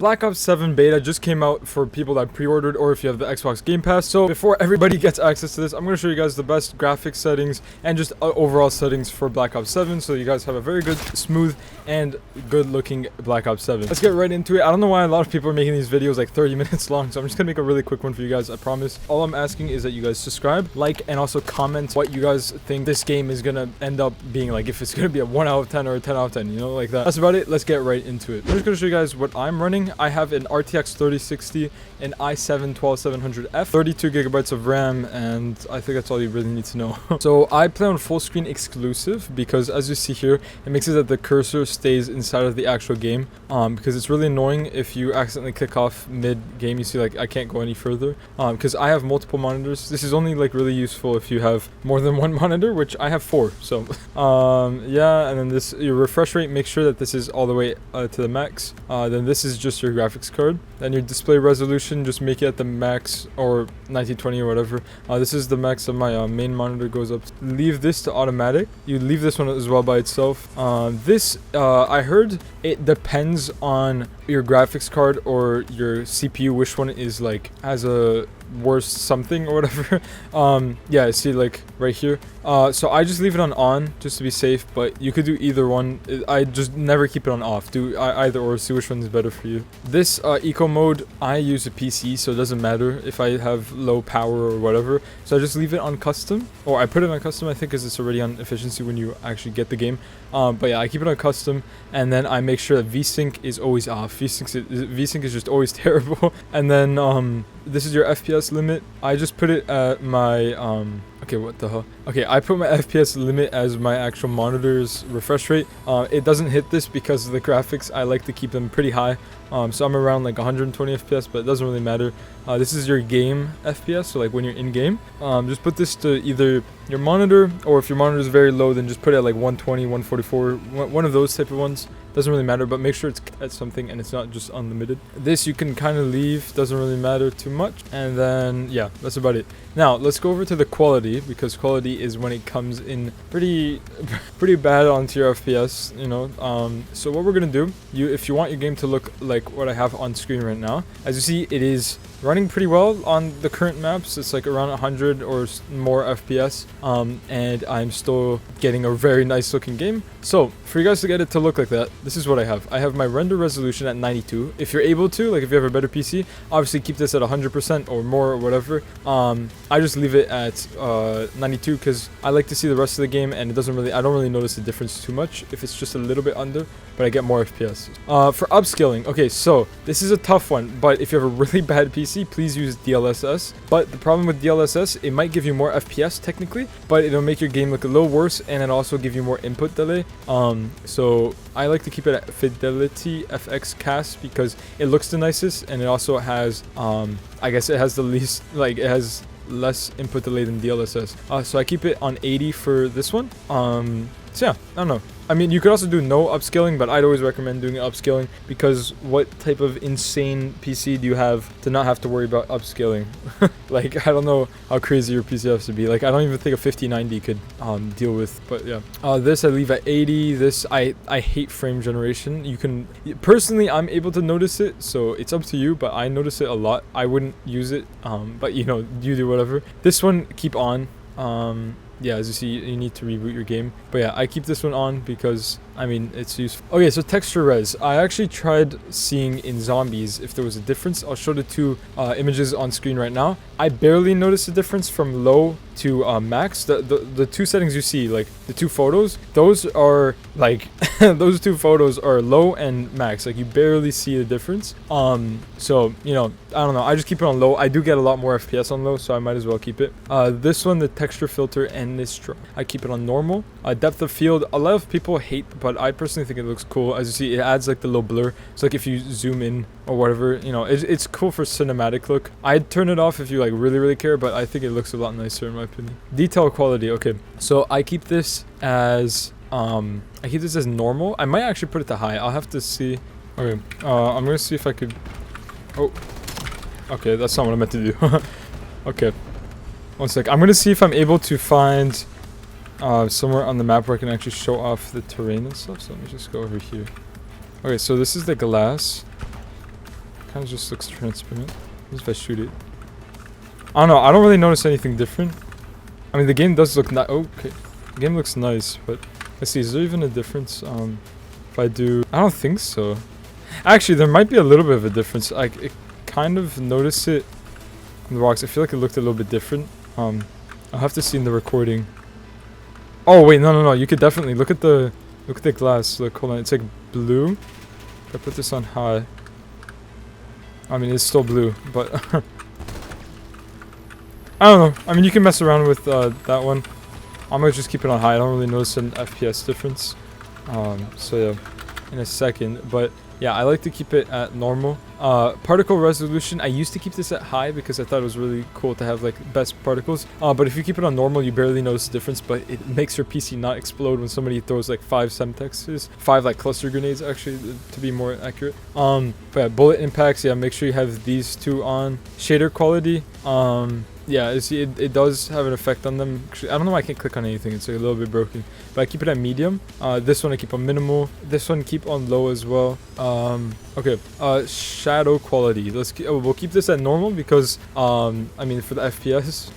Black Ops 7 beta just came out for people that pre-ordered or if you have the Xbox Game Pass. So before everybody gets access to this, I'm going to show you guys the best graphics settings and just overall settings for Black Ops 7, so you guys have a very good, smooth, and good looking Black Ops 7. Let's get right into it. I don't know why a lot of people are making these videos like 30 minutes long, so I'm just going to make a really quick one for you guys, I promise. All I'm asking is that you guys subscribe, like, and also comment what you guys think this game is going to end up being like, if it's going to be a 1 out of 10 or a 10 out of 10, you know, like that. That's about it. Let's get right into it. I'm just going to show you guys what I'm running. I have an RTX 3060, an i7-12700F, 32 gigabytes of RAM, and I think that's all you really need to know. So I play on full screen exclusive because, as you see here, it makes it that the cursor stays inside of the actual game, because it's really annoying if you accidentally click off mid-game. You see, like, I can't go any further, because I have multiple monitors. This is only, like, really useful if you have more than one monitor, which I have 4, so yeah. And then this, your refresh rate, make sure that this is all the way to the max. Then this is just your graphics card. Then your display resolution, just make it at the max, or 1920 or whatever. This is the max of my main monitor goes up. Leave this to automatic. You leave this one as well by itself. I heard it depends on your graphics card or your CPU, which one is like has a worse something or whatever. Yeah, see, like right here. So I just leave it on just to be safe, but you could do either one. I just never keep it on off. Do either or, see which one is better for you. This eco mode, I use a PC, so it doesn't matter if I have low power or whatever. So I just leave it on custom, or I put it on custom, I think, because it's already on efficiency when you actually get the game. But yeah, I keep it on custom, and then I make sure that VSync is always off. VSync is just always terrible. And then this is your FPS limit. I just put it at my okay, what the hell? Okay, I put my FPS limit as my actual monitor's refresh rate. It doesn't hit this because of the graphics. I like to keep them pretty high. So I'm around like 120 FPS, but it doesn't really matter. This is your game FPS, so like when you're in game. Just put this to either your monitor, or if your monitor is very low, then just put it at like 120, 144, one of those type of ones. Doesn't really matter, but make sure it's at something and it's not just unlimited. This you can kind of leave, doesn't really matter too much. And then yeah, that's about it. Now let's go over to the quality, because quality is when it comes in pretty bad onto your FPS, you know. So what we're gonna do, if you want your game to look like what I have on screen right now, as you see, it is running pretty well on the current maps. It's like around 100 or more FPS, and I'm still getting a very nice looking game. So for you guys to get it to look like that, this is what I have. I have my render resolution at 92. If you're able to, like if you have a better PC, obviously keep this at 100% or more or whatever. I just leave it at 92 because I like to see the rest of the game, and I don't really notice the difference too much if it's just a little bit under, but I get more FPS. For upscaling, okay, so this is a tough one, but if you have a really bad PC, please use DLSS. But the problem with DLSS, it might give you more FPS technically, but it'll make your game look a little worse, and it also give you more input delay. So I like to keep it at Fidelity FX Cast because it looks the nicest, and it also has I guess it has the least, like it has less input delay than DLSS. So I keep it on 80 for this one. So yeah, I don't know. I mean, you could also do no upscaling, but I'd always recommend doing upscaling, because what type of insane PC do you have to not have to worry about upscaling? Like, I don't know how crazy your PC has to be. Like, I don't even think a 5090 could deal with, but yeah. This I leave at 80. This, I hate frame generation. You can, personally, I'm able to notice it, so it's up to you, but I notice it a lot. I wouldn't use it, but you know, you do whatever. This one, keep on. Yeah, as you see, you need to reboot your game. But yeah, I keep this one on because, I mean, it's useful. Okay, so texture res. I actually tried seeing in zombies if there was a difference. I'll show the two images on screen right now. I barely noticed a difference from low to max. The two settings you see, like the two photos, those are like those two photos are low and max. Like you barely see the difference. So you know, I don't know, I just keep it on low. I do get a lot more FPS on low, so I might as well keep it. This one, the texture filter, and this I keep it on normal. Depth of field, a lot of people hate, but I personally think it looks cool. As you see, it adds like the little blur, so like if you zoom in or whatever, you know, it's cool for cinematic look. I'd turn it off if you like really care, but I think it looks a lot nicer in my opinion. Detail quality, okay, so I keep this as normal. I might actually put it to high. I'll have to see. Okay, I'm gonna see if I could. Oh, okay, that's not what I meant to do. Okay, one sec. I'm gonna see if I'm able to find somewhere on the map where I can actually show off the terrain and stuff. So let me just go over here. Okay, so this is the glass. kind of just looks transparent. What if I shoot it? I don't know. I don't really notice anything different. I mean, the game does look nice. Okay. The game looks nice, but let's see. Is there even a difference? If I do... I don't think so. Actually, there might be a little bit of a difference. I kind of noticed it in the rocks. I feel like it looked a little bit different. I'll have to see in the recording. Oh, wait. No. You could definitely... Look at the glass. Look, hold on. It's like blue. If I put this on high... I mean, it's still blue, but... I don't know. I mean, you can mess around with that one. I'm gonna just keep it on high. I don't really notice an FPS difference. So yeah, in a second. But yeah, I like to keep it at normal. Particle resolution, I used to keep this at high because I thought it was really cool to have like best particles. But if you keep it on normal, you barely notice the difference, but it makes your PC not explode when somebody throws like 5 semtexes, 5 like cluster grenades actually, to be more accurate. But yeah, bullet impacts, yeah, make sure you have these two on. Shader quality, yeah, it does have an effect on them. Actually, I don't know why I can't click on anything. It's like a little bit broken. But I keep it at medium. This one I keep on minimal. This one keep on low as well. Okay. Shadow quality. We'll keep this at normal because I mean for the FPS.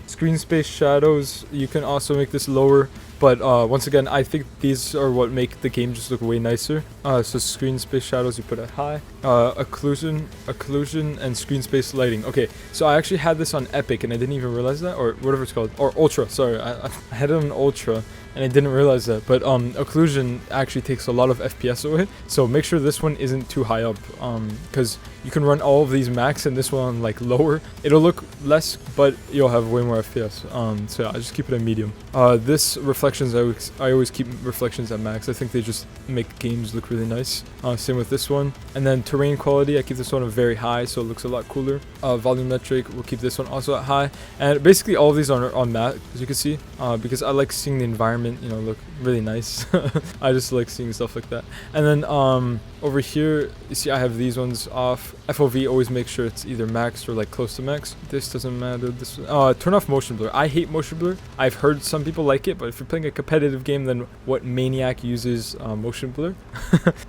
Screen space shadows. You can also make this lower. But once again, I think these are what make the game just look way nicer. So screen space shadows you put at high. Occlusion, and screen space lighting. Okay, so I actually had this on Epic and I didn't even realize that, or whatever it's called, or Ultra. Sorry, I had it on Ultra and I didn't realize that. But occlusion actually takes a lot of FPS away. So make sure this one isn't too high up, because you can run all of these max and this one like lower. It'll look less, but you'll have way more FPS. So yeah, I just keep it at medium. This reflections, I always keep reflections at max. I think they just make games look really nice. Same with this one. And then terrain quality, I keep this one at very high, so it looks a lot cooler. Volumetric, we'll keep this one also at high. And basically all of these are on matte, as you can see, because I like seeing the environment, you know, look really nice. I just like seeing stuff like that. And then over here, you see I have these ones off. FOV, always make sure it's either max or like close to max. This doesn't matter. This turn off motion blur. I hate motion blur. I've heard some people like it, but if you're playing a competitive game, then what maniac uses motion blur?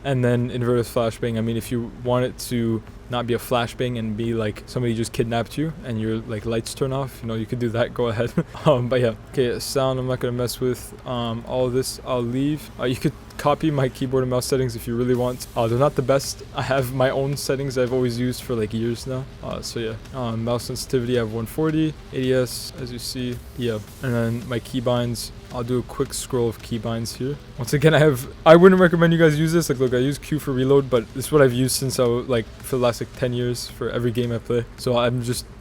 And then inverted flashbang. I mean, if you want it to not be a flashbang and be like somebody just kidnapped you and your like lights turn off, you know, you could do that, go ahead. But yeah, okay, sound I'm not gonna mess with. All of this I'll leave. You could copy my keyboard and mouse settings if you really want. They're not the best. I have my own settings I've always used for like years now. So yeah, mouse sensitivity I have 140, ADS as you see, yeah, and then my keybinds. I'll do a quick scroll of keybinds here. Once again, I wouldn't recommend you guys use this. Like, look, I use Q for reload, but this is what I've used since I was like for the last like 10 years for every game I play. So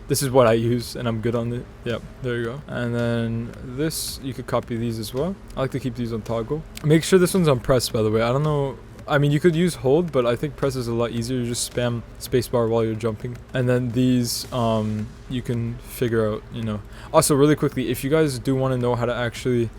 this is what I use and I'm good on it. Yep, there you go. And then this, you could copy these as well. I like to keep these on toggle. Make sure this one's on press, by the way. I don't know. I mean, you could use hold, but I think press is a lot easier. You just spam spacebar while you're jumping. And then these, you can figure out, you know. Also, really quickly, if you guys do want to know how to actually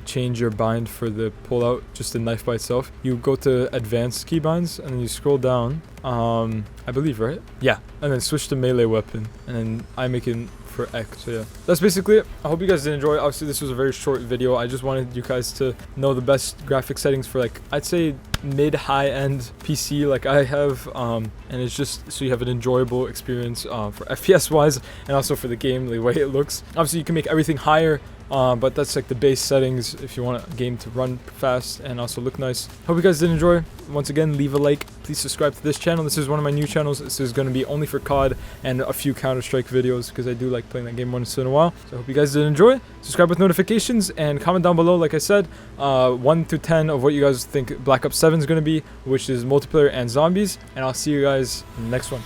change your bind for the pullout, just the knife by itself, you go to advanced keybinds and then you scroll down. I believe, right? Yeah. And then switch to melee weapon. And then I make it for X. So yeah, that's basically it. I hope you guys did enjoy. Obviously, this was a very short video. I just wanted you guys to know the best graphic settings for like, I'd say mid-high-end PC like I have, and it's just so you have an enjoyable experience for FPS wise and also for the game, the way it looks. Obviously, you can make everything higher, but that's like the base settings if you want a game to run fast and also look nice. Hope you guys did enjoy. Once again, leave a like. Please subscribe to this channel. This is one of my new channels. This is going to be only for COD and a few Counter-Strike videos because I do like playing that game once in a while. So I hope you guys did enjoy. Subscribe with notifications and comment down below, like I said, 1 to 10 of what you guys think Black Ops 7 is going to be, which is multiplayer and zombies. And I'll see you guys in the next one.